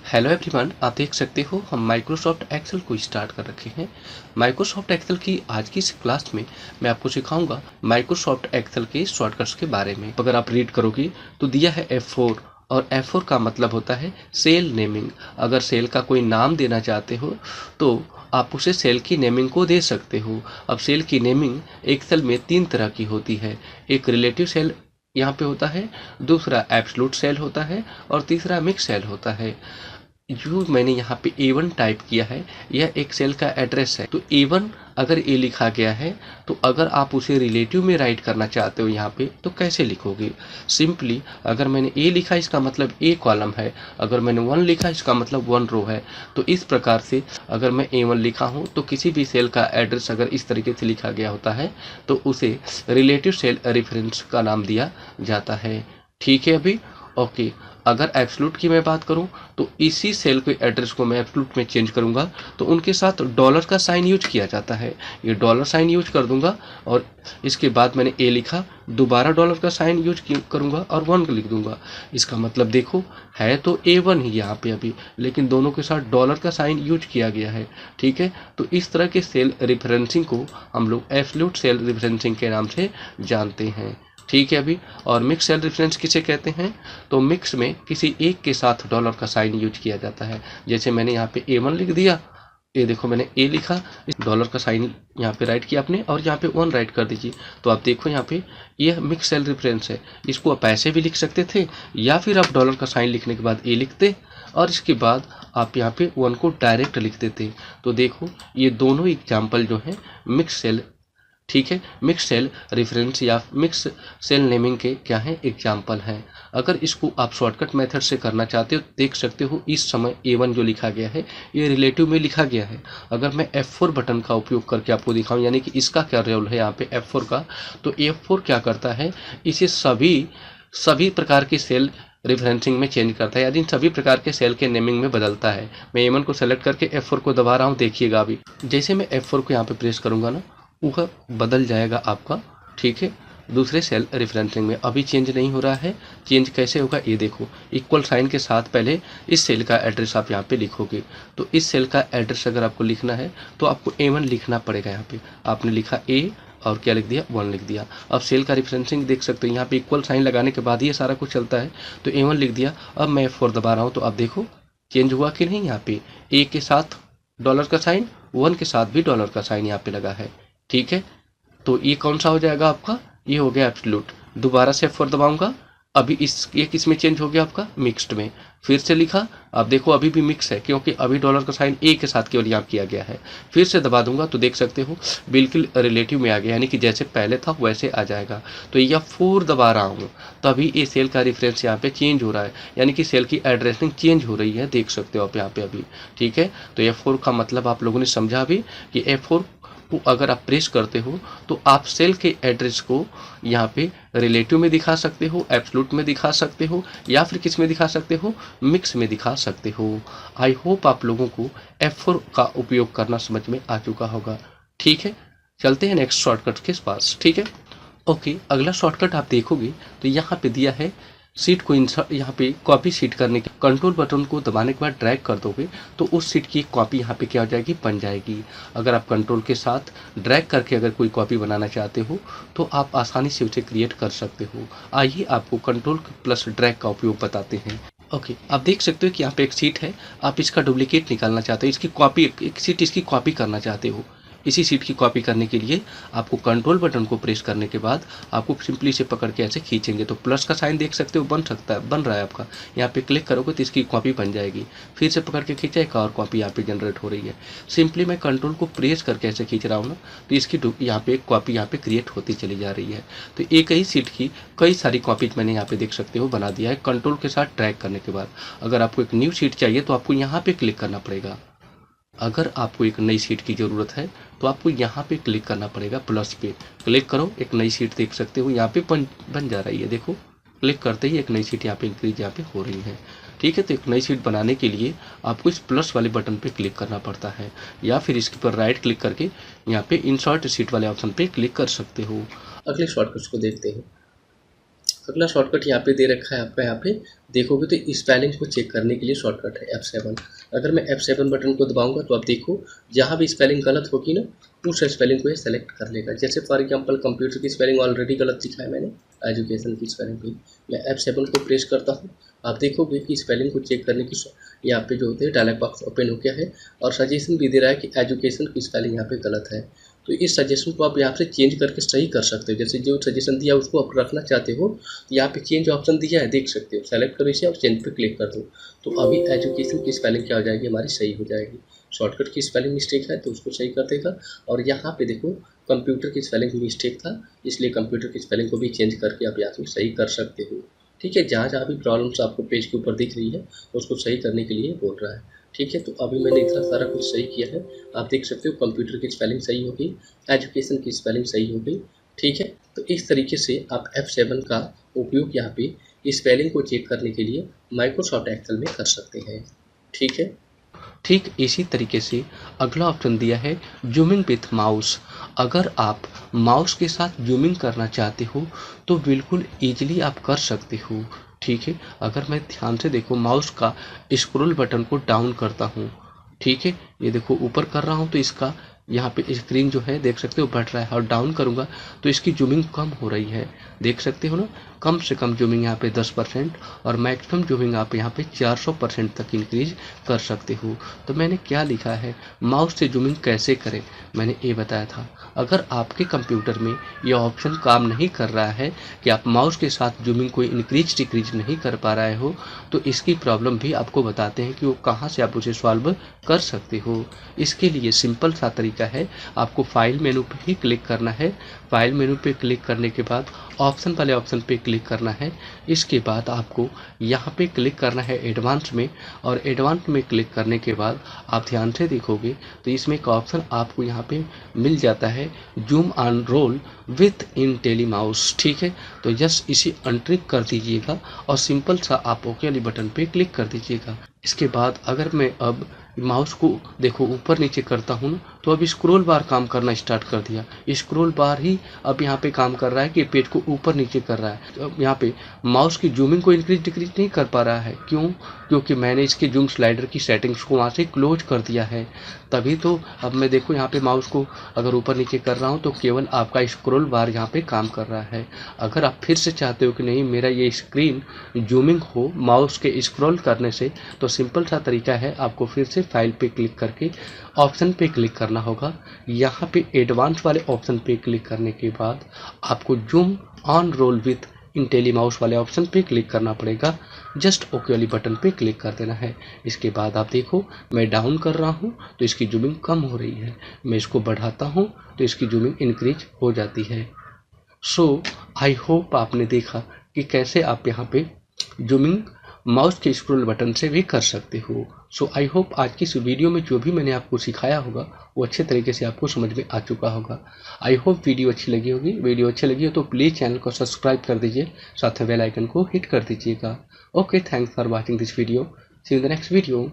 Hello everyone, आप देख सकते हो हम माइक्रोसॉफ्ट एक्सेल को स्टार्ट कर रखे हैं। माइक्रोसॉफ्ट एक्सेल की आज की इस क्लास में मैं आपको सिखाऊंगा माइक्रोसॉफ्ट एक्सेल के शॉर्टकट्स के बारे में। अगर आप रीड करोगे तो दिया है F4 और F4 का मतलब होता है सेल नेमिंग। अगर सेल का कोई नाम देना चाहते हो तो आप उसे सेल की नेमिंग को दे सकते हो। अब सेल की नेमिंग एक्सेल में 3 तरह की होती है। एक रिलेटिव सेल यहाँ पे होता है, दूसरा एब्सोल्यूट सेल होता है और तीसरा मिक्स सेल होता है। जो मैंने यहाँ पे A1 टाइप किया है, यह एक सेल का एड्रेस है। तो A1 अगर ए लिखा गया है तो अगर आप उसे रिलेटिव में राइट करना चाहते हो यहाँ पे तो कैसे लिखोगे? सिंपली अगर मैंने A लिखा इसका मतलब A कॉलम है, अगर मैंने 1 लिखा इसका मतलब 1 रो है। तो इस प्रकार से अगर मैं A1 लिखा हूँ तो किसी भी सेल का एड्रेस अगर इस तरीके से लिखा गया होता है तो उसे रिलेटिव सेल रेफरेंस का नाम दिया जाता है। ठीक है अभी ओके। अगर एब्सोल्यूट की मैं बात करूं तो इसी सेल के एड्रेस को मैं एब्सोल्यूट में चेंज करूंगा तो उनके साथ डॉलर का साइन यूज किया जाता है। ये डॉलर साइन यूज कर दूंगा और इसके बाद मैंने ए लिखा, दोबारा डॉलर का साइन यूज करूंगा और 1 लिख दूंगा। इसका मतलब देखो है तो A1 ही यहाँ पे अभी, लेकिन दोनों के साथ डॉलर का साइन यूज किया गया है। ठीक है, तो इस तरह के सेल रेफरेंसिंग को हम लोग एब्सोल्यूट सेल रेफरेंसिंग के नाम से जानते हैं। ठीक है अभी। और मिक्स सेल रेफरेंस किसे कहते हैं? तो मिक्स में किसी एक के साथ डॉलर का साइन यूज किया जाता है। जैसे मैंने यहाँ पे A1 लिख दिया, ये देखो मैंने ए लिखा, इस डॉलर का साइन यहाँ पे राइट किया आपने और यहाँ पे 1 राइट कर दीजिए। तो आप देखो यहाँ पे यह मिक्स सेल रेफरेंस है। इसको आप ऐसे भी लिख सकते थे या फिर आप डॉलर का साइन लिखने के बाद ए लिखते और इसके बाद आप यहाँ पे 1 को डायरेक्ट लिख देते। तो देखो ये दोनों एग्जाम्पल जो है मिक्स सेल, ठीक है, मिक्स सेल रेफरेंस या मिक्स सेल नेमिंग के क्या है एग्जाम्पल हैं। अगर इसको आप शॉर्टकट मेथड से करना चाहते हो देख सकते हो इस समय A1 जो लिखा गया है ये रिलेटिव में लिखा गया है। अगर मैं F4 बटन का उपयोग करके आपको दिखाऊं यानी कि इसका क्या रोल है यहाँ पे F4 का, तो F4 क्या करता है, इसे सभी प्रकार के सेल रेफरेंसिंग में चेंज करता है, यानी सभी प्रकार के सेल के नेमिंग में बदलता है। मैं A1 को सेलेक्ट करके F4 को दबा रहा हूँ, देखिएगा अभी जैसे मैं F4 को यहाँ पे प्रेस करूंगा ना वह बदल जाएगा आपका। ठीक है, दूसरे सेल रेफरेंसिंग में अभी चेंज नहीं हो रहा है। चेंज कैसे होगा ये देखो, इक्वल साइन के साथ पहले इस सेल का एड्रेस आप यहाँ पे लिखोगे। तो इस सेल का एड्रेस अगर आपको लिखना है तो आपको A1 लिखना पड़ेगा। यहाँ पे आपने लिखा A और क्या लिख दिया, 1 लिख दिया। अब सेल का रेफरेंसिंग देख सकते हो यहाँ पे इक्वल साइन लगाने के बाद ये सारा कुछ चलता है। तो A1 लिख दिया, अब मैं F4 दबा रहा हूँ तो आप देखो चेंज हुआ कि नहीं। यहाँ पे A के साथ डॉलर का साइन, 1 के साथ भी डॉलर का साइन यहाँ पे लगा है। ठीक है, तो ये कौन सा हो जाएगा आपका, ये हो गया एब्सोल्यूट। दोबारा से F4 दबाऊंगा, अभी ये किस में चेंज हो गया आपका, मिक्स्ड में। फिर से लिखा, अब देखो अभी भी मिक्स है क्योंकि अभी डॉलर का साइन ए के साथ केवल यहाँ किया गया है। फिर से दबा दूंगा तो देख सकते हो बिल्कुल रिलेटिव में आ गया, यानी कि जैसे पहले था वैसे आ जाएगा। तो ये 4 दबा रहा हूँ तभी ये सेल का रेफरेंस यहाँ पे चेंज हो रहा है, यानी कि सेल की एड्रेसिंग चेंज हो रही है, देख सकते हो आप यहाँ पे अभी। ठीक है, तो F4 का मतलब आप लोगों ने समझा अभी कि F4 को अगर आप प्रेस करते हो तो आप सेल के एड्रेस को यहाँ पे रिलेटिव में दिखा सकते हो, एब्सोल्यूट में दिखा सकते हो या फिर किस में दिखा सकते हो, मिक्स में दिखा सकते हो। आई होप आप लोगों को F4 का उपयोग करना समझ में आ चुका होगा। ठीक है, चलते हैं नेक्स्ट शॉर्टकट के पास। ठीक है ओके, अगला शॉर्टकट आप देखोगे तो यहाँ पे दिया है सीट को इंसर्ट, यहाँ पे कॉपी सीट करने के कंट्रोल बटन को दबाने के बाद ड्रैग कर दोगे तो उस सीट की कॉपी यहाँ पे क्या हो जाएगी, बन जाएगी। अगर आप कंट्रोल के साथ ड्रैग करके अगर कोई कॉपी बनाना चाहते हो तो आप आसानी से उसे क्रिएट कर सकते हो। आइए आपको कंट्रोल प्लस ड्रैग का उपयोग बताते हैं। ओके, आप देख सकते हो कि यहाँ पे एक सीट है, आप इसका डुप्लीकेट निकालना चाहते हो, इसकी कॉपी, एक सीट इसकी कॉपी करना चाहते हो। इसी सीट की कॉपी करने के लिए आपको कंट्रोल बटन को प्रेस करने के बाद आपको सिंपली से पकड़ के ऐसे खींचेंगे तो प्लस का साइन देख सकते हो बन रहा है आपका। यहाँ पे क्लिक करोगे तो इसकी कॉपी बन जाएगी। फिर से पकड़ के खींचा, एक और कॉपी यहाँ पे जनरेट हो रही है। सिंपली मैं कंट्रोल को प्रेस करके ऐसे खींच रहा हूँ ना तो इसकी यहाँ पे एक कॉपी यहाँ पे क्रिएट होती चली जा रही है। तो एक ही सीट की कई सारी कॉपीज मैंने यहाँ पे देख सकते हो बना दिया है कंट्रोल के साथ ड्रैग करने के बाद। अगर आपको एक न्यू सीट चाहिए तो आपको यहाँ पे क्लिक करना पड़ेगा। अगर आपको एक नई सीट की ज़रूरत है तो आपको यहाँ पे क्लिक करना पड़ेगा, प्लस पे क्लिक करो, एक नई सीट देख सकते हो यहाँ पे बन जा रही है। देखो क्लिक करते ही एक नई सीट यहाँ पे इंक्रीज यहाँ पे हो रही है। ठीक है, तो एक नई सीट बनाने के लिए आपको इस प्लस वाले बटन पे क्लिक करना पड़ता है या फिर इसके ऊपर राइट क्लिक करके यहाँ पे इंसर्ट सीट वाले ऑप्शन पे क्लिक कर सकते हो। अगले शॉर्टकट्स को देखते हैं। अगला शॉर्टकट यहाँ पे दे रखा है आपका, यहाँ पे देखोगे तो स्पेलिंग को चेक करने के लिए शॉर्टकट है F7। अगर मैं F7 बटन को दबाऊंगा तो आप देखो जहाँ भी स्पेलिंग गलत होगी ना उस स्पेलिंग को ये सेलेक्ट कर लेगा। जैसे फॉर एग्जांपल कंप्यूटर की स्पेलिंग ऑलरेडी गलत लिखा है मैंने, एजुकेशन की स्पेलिंग भी मैं F7 को प्रेस करता हूँ। आप देखोगे कि स्पेलिंग को चेक करने की यहाँ पे जो होते हैं डायलॉग बॉक्स ओपन हो गया है और सजेशन भी दे रहा है कि एजुकेशन की स्पेलिंग यहाँ पे गलत है। तो इस सजेशन को आप यहाँ से चेंज करके सही कर सकते हो। जैसे जो सजेशन दिया उसको आप रखना चाहते हो तो यहाँ पे चेंज ऑप्शन दिया है, देख सकते हो। सेलेक्ट करो इसे और चेंज पे क्लिक कर दो तो अभी एजुकेशन की स्पेलिंग क्या हो जाएगी, हमारी सही हो जाएगी। शॉर्टकट की स्पेलिंग मिस्टेक है तो उसको सही कर देगा। और यहाँ पे देखो कंप्यूटर की स्पेलिंग मिस्टेक था, इसलिए कंप्यूटर की स्पेलिंग को भी चेंज करके आप यहाँ से सही कर सकते हो। ठीक है, जहाँ जहाँ भी प्रॉब्लम्स आपको पेज के ऊपर दिख रही है उसको सही करने के लिए बोल रहा है। ठीक है, तो अभी मैंने इतना सारा कुछ सही किया है। आप देख सकते हो कंप्यूटर की स्पेलिंग सही हो गई, एजुकेशन की स्पेलिंग सही हो गई। ठीक है, तो इस तरीके से आप F7 का उपयोग यहाँ पे स्पेलिंग को चेक करने के लिए माइक्रोसॉफ्ट एक्सेल में कर सकते हैं। ठीक है, ठीक इसी तरीके से अगला ऑप्शन दिया है जूमिंग विथ माउस। अगर आप माउस के साथ जूमिंग करना चाहते हो तो बिल्कुल ईजिली आप कर सकते हो। ठीक है, अगर मैं ध्यान से देखो माउस का स्क्रॉल बटन को डाउन करता हूँ, ठीक है, ये देखो ऊपर कर रहा हूँ तो इसका यहाँ पे स्क्रीन जो है देख सकते हो बढ़ रहा है और डाउन करूँगा तो इसकी जूमिंग कम हो रही है। देख सकते हो ना, कम से कम जूमिंग यहाँ पे 10% और मैक्सिमम जूमिंग आप यहाँ पे 400% तक इंक्रीज कर सकते हो। तो मैंने क्या लिखा है, माउस से जूमिंग कैसे करें, मैंने ये बताया था। अगर आपके कंप्यूटर में ये ऑप्शन काम नहीं कर रहा है कि आप माउस के साथ जूमिंग को इंक्रीज डिक्रीज नहीं कर पा रहे हो तो इसकी प्रॉब्लम भी आपको बताते हैं कि वो कहाँ से आप उसे सॉल्व कर सकते हो। इसके लिए सिंपल सा तरीका है, आपको फाइल मेनू पे ही क्लिक करना है। फाइल मेनू पे क्लिक करने के बाद ऑप्शन वाले ऑप्शन पे क्लिक करना है। इसके बाद आपको यहाँ पे क्लिक करना है एडवांस में और एडवांस में क्लिक करने के बाद आप ध्यान से देखोगे तो इसमें एक ऑप्शन आपको यहाँ पे मिल जाता है जूम ऑन रोल विथ इंटेलीमाउस। ठीक है, तो जस्ट इसे अनट्रिक कर दीजिएगा और सिंपल सा आप ओके वाली बटन पे क्लिक कर दीजिएगा। इसके बाद अगर मैं अब माउस को देखो ऊपर नीचे करता हूँ ना तो अब स्क्रॉल बार काम करना स्टार्ट कर दिया। स्क्रॉल बार ही अब यहाँ पे काम कर रहा है कि पेज को ऊपर नीचे कर रहा है। तो अब यहाँ पे माउस की जूमिंग को इंक्रीज डिक्रीज नहीं कर पा रहा है। क्यों? क्योंकि मैंने इसके जूम स्लाइडर की सेटिंग्स को वहाँ से क्लोज कर दिया है। तभी तो अब मैं देखो यहाँ पे माउस को अगर ऊपर नीचे कर रहा हूँ तो केवल आपका स्क्रॉल बार यहाँ पे काम कर रहा है। अगर आप फिर से चाहते हो कि नहीं मेरा ये स्क्रीन जूमिंग हो माउस के स्क्रॉल करने से तो सिंपल सा तरीका है, आपको फिर से फाइल पे क्लिक करके ऑप्शन पे क्लिक करना होगा। यहाँ पे एडवांस वाले ऑप्शन पे क्लिक करने के बाद आपको जूम ऑन रोल विथ इंटेलीमाउस वाले ऑप्शन पे क्लिक करना पड़ेगा। जस्ट ओके वाली बटन पे क्लिक कर देना है। इसके बाद आप देखो मैं डाउन कर रहा हूँ तो इसकी जूमिंग कम हो रही है, मैं इसको बढ़ाता हूँ तो इसकी जूमिंग इंक्रीज हो जाती है। सो आई होप आपने देखा कि कैसे आप यहाँ पे जूमिंग माउस के स्क्रॉल बटन से भी कर सकते हो। सो आई होप आज की इस वीडियो में जो भी मैंने आपको सिखाया होगा वो अच्छे तरीके से आपको समझ में आ चुका होगा। आई होप वीडियो अच्छी लगी होगी। वीडियो अच्छी लगी हो तो प्लीज़ चैनल को सब्सक्राइब कर दीजिए, साथ में बेल आइकन को हिट कर दीजिएगा। Okay, thanks for watching this video. See you in the next video.